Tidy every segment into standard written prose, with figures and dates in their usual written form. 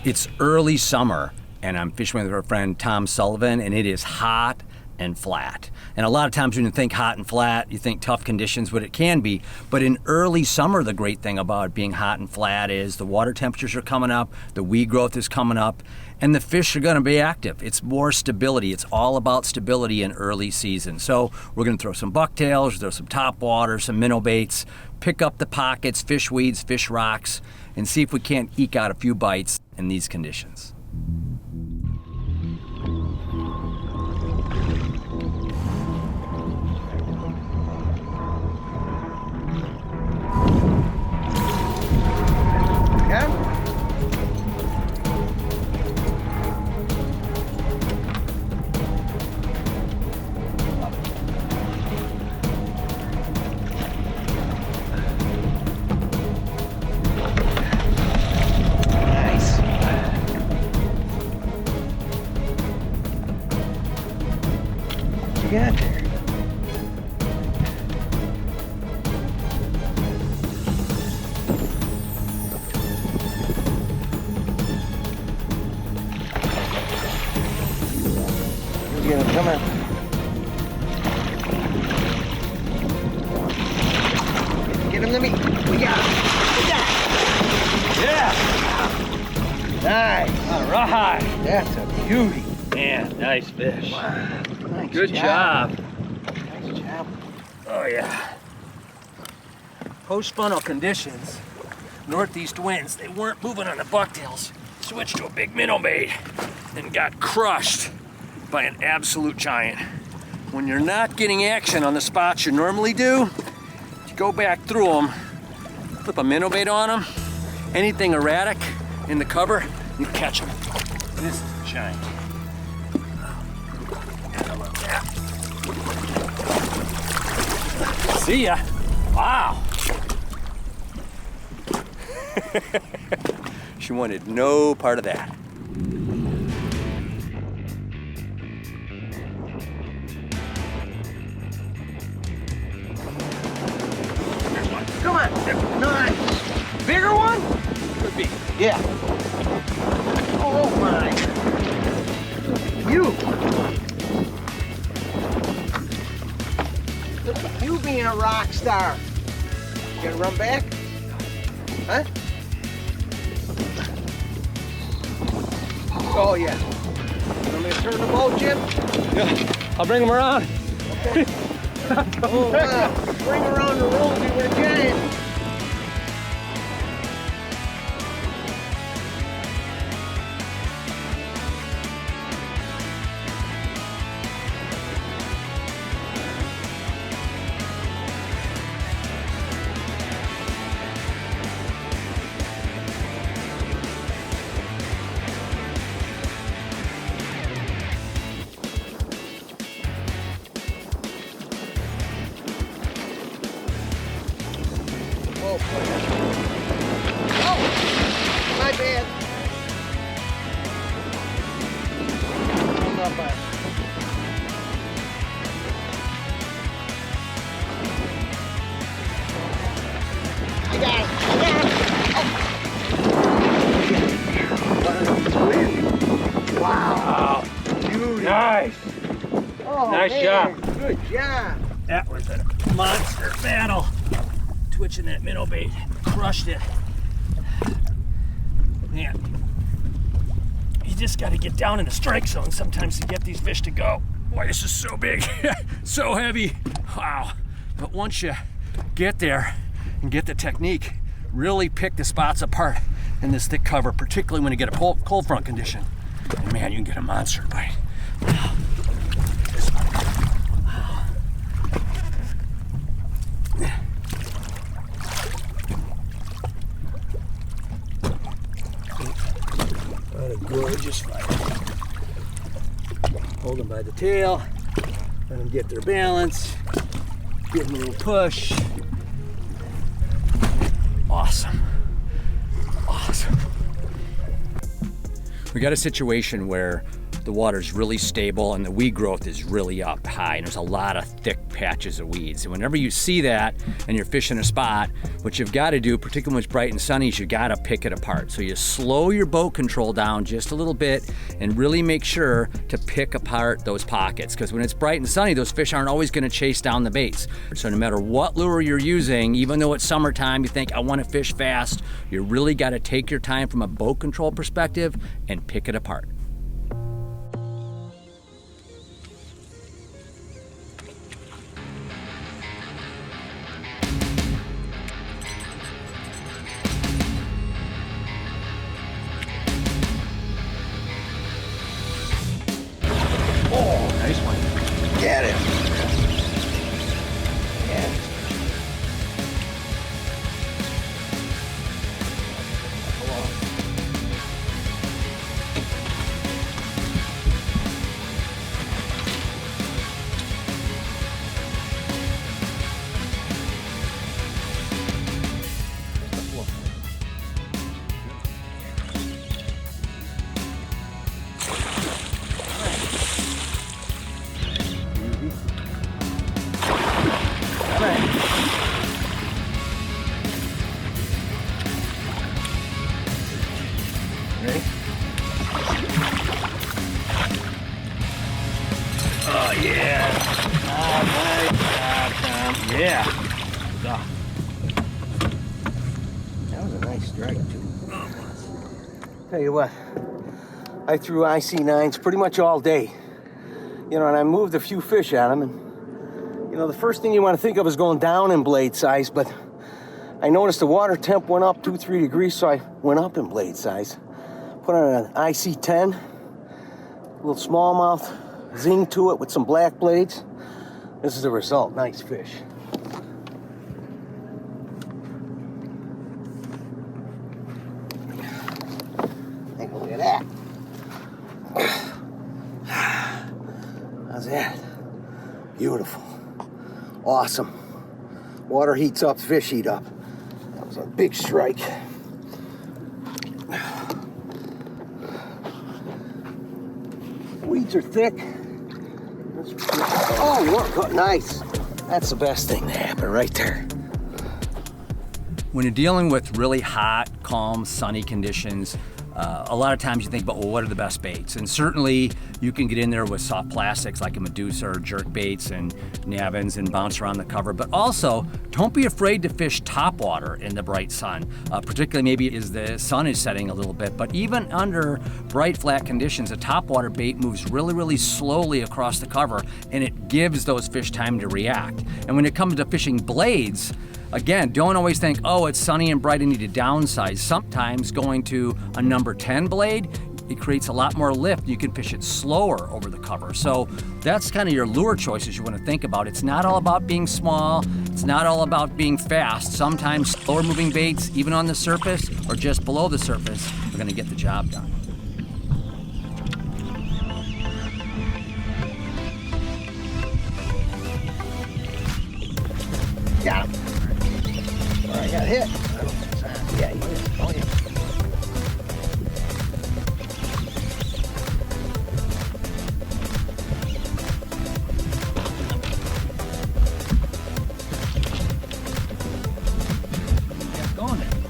It's early summer, and I'm fishing with our friend Tom Sullivan, and it is hot and flat. And a lot of times when you think hot and flat, you think tough conditions, what it can be. But in early summer, the great thing about being hot and flat is the water temperatures are coming up, the weed growth is coming up, and the fish are gonna be active. It's more stability. It's all about stability in early season. So we're gonna throw some bucktails, throw some topwater, some minnow baits, pick up the pockets, fish weeds, fish rocks, and see if we can't eke out a few bites in these conditions. Got there. Get him, come on. Get him to me. We got him. We got him. Yeah! Nice. All right. That's a beauty. Man, nice fish. Wow. Nice Good job. Nice job. Oh, yeah. Post-funnel conditions, northeast winds, they weren't moving on the bucktails. Switched to a big minnow bait and got crushed by an absolute giant. When you're not getting action on the spots you normally do, you go back through them, flip a minnow bait on them, anything erratic in the cover, you catch them. This is a giant. See ya. Wow. She wanted no part of that. Come on. Nice. Bigger one? Could be. Yeah. Oh my. You. Look at you being a rock star. You gonna run back? Huh? Oh yeah. Want me to turn the boat, Jim? Yeah, I'll bring him around. Okay. Oh wow. Bring around the room, you were giant. Oh, my bad. Hold up, bud. I got it. Oh. Wow. Beauty. Nice. Oh, Nice man. job. Good job. That was a monster battle. Twitching that minnow bait, crushed it. Man, you just got to get down in the strike zone sometimes to get these fish to go. Boy, this is so big, so heavy. Wow. But once you get there and get the technique, really pick the spots apart in this thick cover, particularly when you get a cold front condition. And man, you can get a monster bite. This one. What a gorgeous fight. Hold them by the tail, let them get their balance, give them a little push. Awesome. Awesome. We got a situation where the water's really stable and the weed growth is really up high, and there's a lot of thick patches of weeds. And whenever you see that and you're fishing a spot, what you've got to do, particularly when it's bright and sunny, is you got to pick it apart. So you slow your boat control down just a little bit and really make sure to pick apart those pockets, because when it's bright and sunny, those fish aren't always going to chase down the baits. So no matter what lure you're using, even though it's summertime, you think I want to fish fast, you really got to take your time from a boat control perspective and pick it apart. Nice one. Get it. Get it. Ready? Oh, yeah. Yeah. That was a nice strike, too. Tell you what, I threw IC9s pretty much all day. You know, and I moved a few fish at them, and you know, the first thing you want to think of is going down in blade size, but I noticed the water temp went up 2-3 degrees, so I went up in blade size. Put on an IC10, a little smallmouth, zing to it with some black blades. This is the result. Nice fish. Take a look at that. How's that? Beautiful. Awesome. Water heats up, fish heat up. That was a big strike. Weeds are thick. Oh, look, nice. That's the best thing to happen right there. When you're dealing with really hot, calm, sunny conditions, a lot of times you think about, well, what are the best baits? And certainly you can get in there with soft plastics like a Medusa or jerk baits and navins and bounce around the cover. But also, don't be afraid to fish topwater in the bright sun, particularly maybe as the sun is setting a little bit. But even under bright, flat conditions, a topwater bait moves really, really slowly across the cover, and it gives those fish time to react. And when it comes to fishing blades, again, don't always think, oh, it's sunny and bright, I need to downsize. Sometimes going to a number 10 blade, it creates a lot more lift. You can fish it slower over the cover. So that's kind of your lure choices you want to think about. It's not all about being small. It's not all about being fast. Sometimes slower moving baits, even on the surface or just below the surface, are going to get the job done. Got him. All right, got hit. Yeah, he did. Oh, yeah.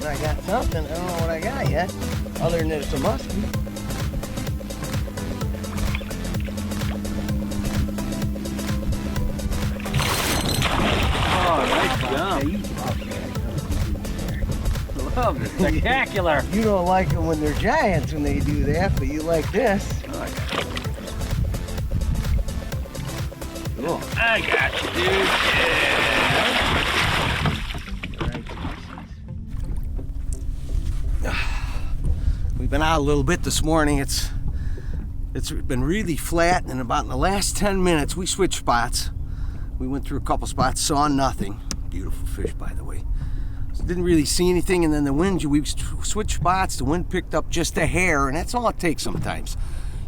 I got something. I don't know what I got yet, other than it's a muskie. Oh, nice jump. Love it. Spectacular. You don't like them when they're giants when they do that, but you like this. Cool. I got you, dude. Yeah. We've been out a little bit this morning. It's been really flat, and about in the last 10 minutes we switched spots. We went through a couple spots, saw nothing. Beautiful fish, by the way. Didn't really see anything, and then the wind, we switched spots, the wind picked up just a hair, and that's all it takes sometimes.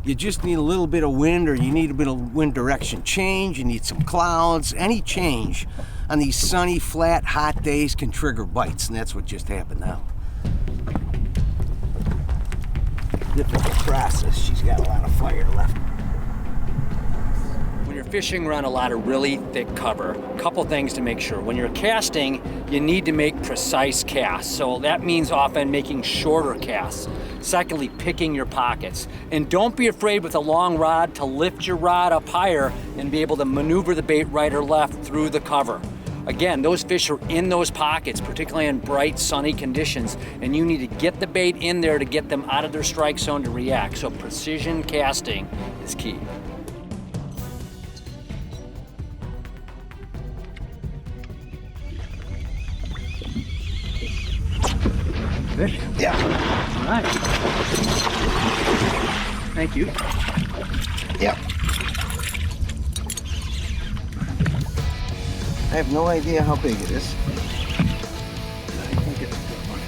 You just need a little bit of wind, or you need a bit of wind direction change, you need some clouds. Any change on these sunny, flat, hot days can trigger bites, and that's what just happened now. difficult process. She's got a lot of fire left. When you're fishing around a lot of really thick cover, a couple things to make sure. When you're casting, you need to make precise casts. So that means often making shorter casts. Secondly, picking your pockets. And don't be afraid with a long rod to lift your rod up higher and be able to maneuver the bait right or left through the cover. Again, those fish are in those pockets, particularly in bright, sunny conditions, and you need to get the bait in there to get them out of their strike zone to react. So precision casting is key. Fish? Yeah. All right. Thank you. Yep. I have no idea how big it is. I think it's a good one.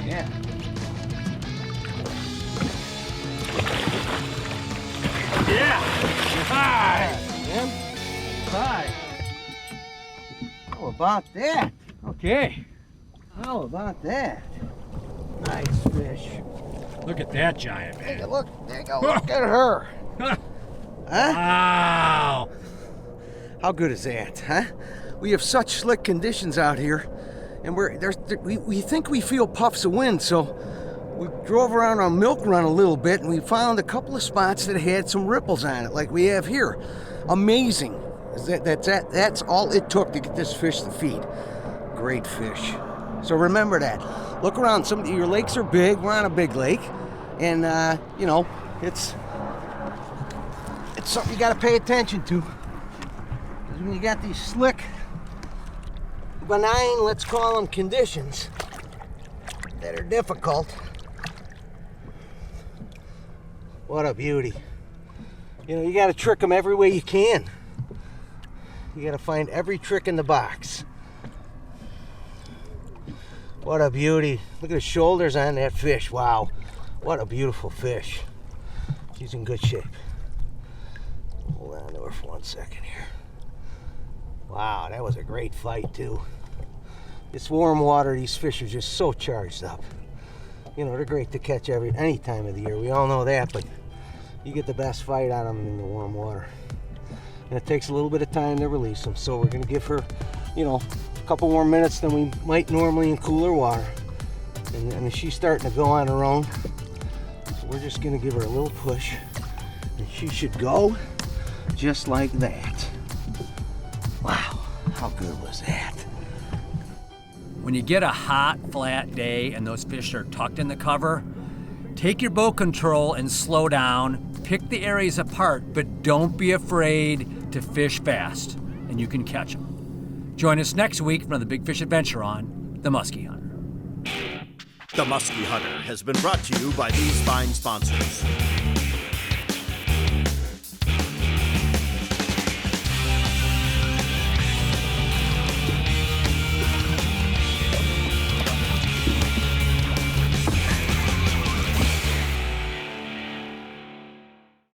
Yeah. Yeah. Hi. Jim? Hi. How about that? Okay. How about that? Nice fish. Look at that giant, Take a man. look. Take a look at her. Huh? Wow. How good is that, huh? We have such slick conditions out here, and we think we feel puffs of wind, so we drove around our milk run a little bit, and we found a couple of spots that had some ripples on it, like we have here. Amazing. That's all it took to get this fish to feed. Great fish. So remember that. Look around. Some of your lakes are big. We're on a big lake, and you know, it's something you got to pay attention to. Because when you got these slick, benign, let's call them conditions that are difficult. What a beauty. You know, you got to trick them every way you can. You got to find every trick in the box. What a beauty. Look at the shoulders on that fish. Wow. What a beautiful fish. She's in good shape. Hold on to her for 1 second here. Wow, that was a great fight too. It's warm water. These fish are just so charged up. You know, they're great to catch any time of the year. We all know that, but you get the best fight out of them in the warm water. And it takes a little bit of time to release them. So we're going to give her, you know, a couple more minutes than we might normally in cooler water. And she's starting to go on her own. So we're just going to give her a little push. And she should go just like that. Wow, how good was that? When you get a hot, flat day and those fish are tucked in the cover, take your boat control and slow down, pick the areas apart, but don't be afraid to fish fast, and you can catch them. Join us next week for another Big Fish Adventure on The Muskie Hunter. The Muskie Hunter has been brought to you by these fine sponsors.